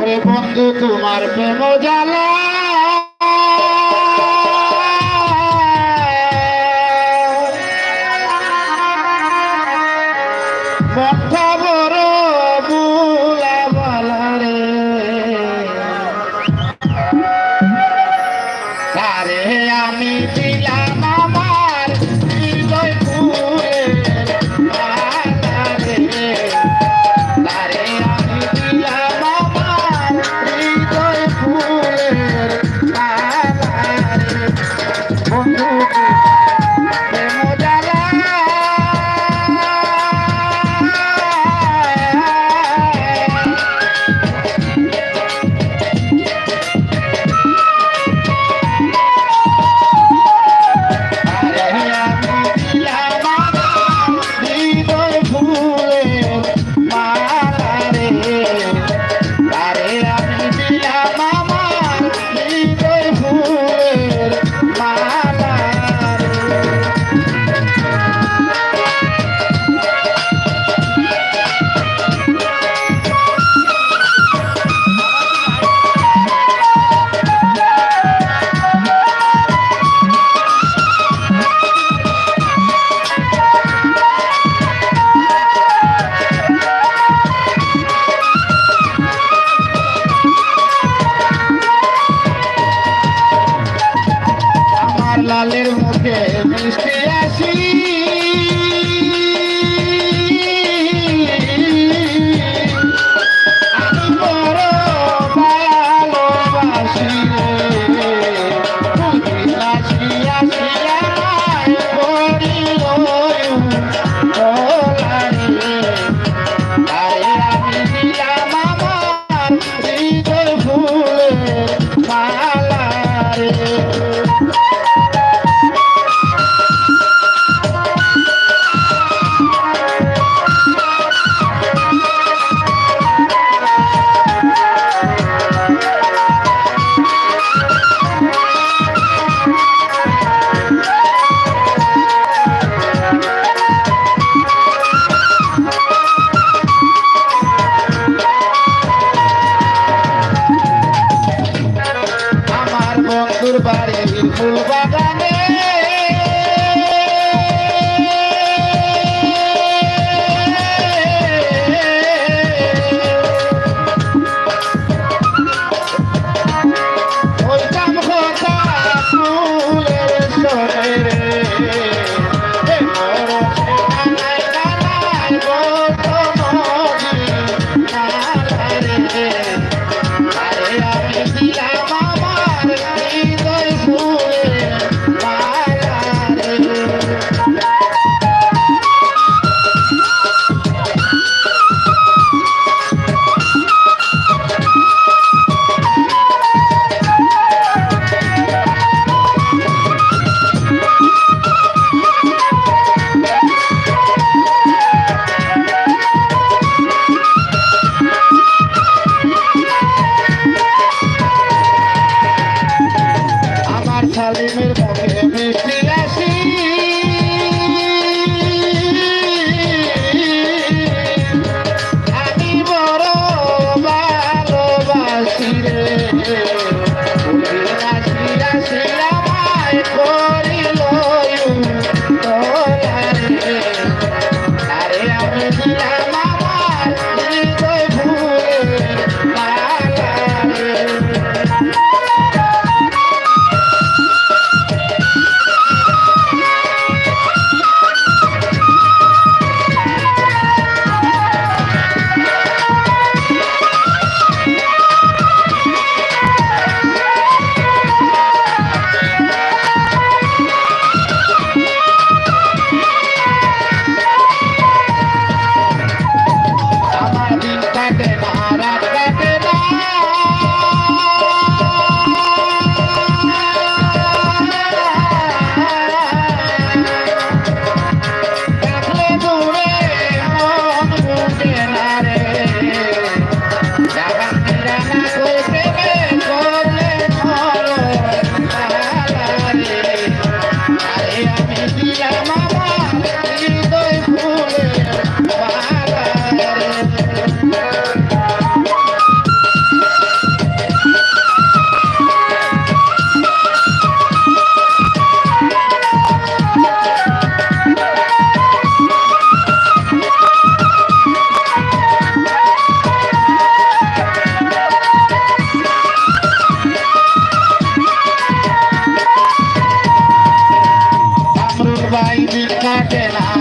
ওরে বন্ধু তোমার প্রেম জ্বালা মনটা বড় বুলা বলা রে তারে আমি দিলাম আমার হৃদয় পুরে মালা রে তারে আমি দিলাম আমার হৃদয় পুরে মালা রে বন্ধু প্রেম জ্বালা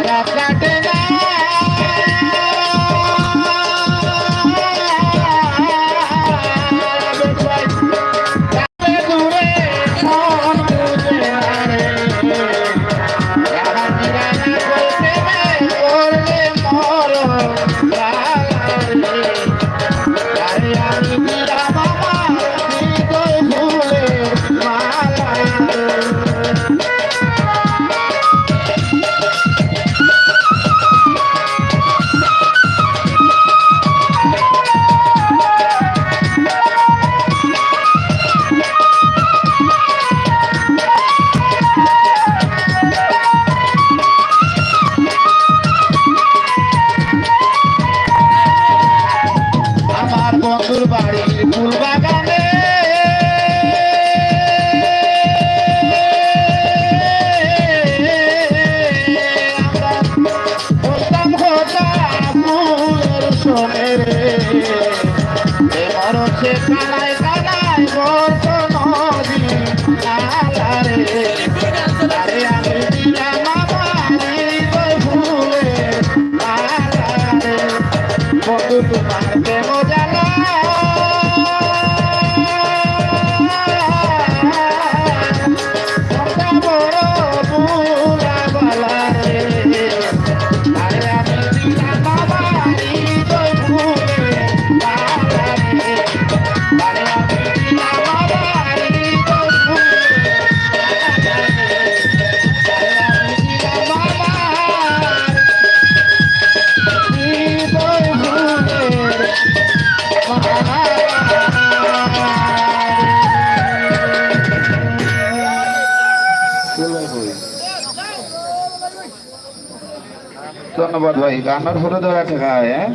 রাত কাটে না দূরে মন বুঝে না রে রানী করতে করলে মর আরে আমি দিলাম আমার হৃদয় ফুলের মালা আমার বন্ধুর বাড়ির ফুল বাগানে বলতাম হতাম ফুলের শোনে মরছে কানায় কানায় বর্ত নদী নালা রে আরে আমি দিলাম আমার হৃদয় ফুলের মালা রে বন্ধু তোমার প্রেম জানা বড় বুলা বালা রে আরে আমি দিলাম আমার হৃদয় ফুলের মালা রে আরে আমি দিলাম আমার হৃদয় ফুলের মালা রে আরে আমি দিলাম আমার হৃদয় ফুলের ধন্যবাদ ভাই গান্নার ফটো দেওয়া টাকা হ্যাঁ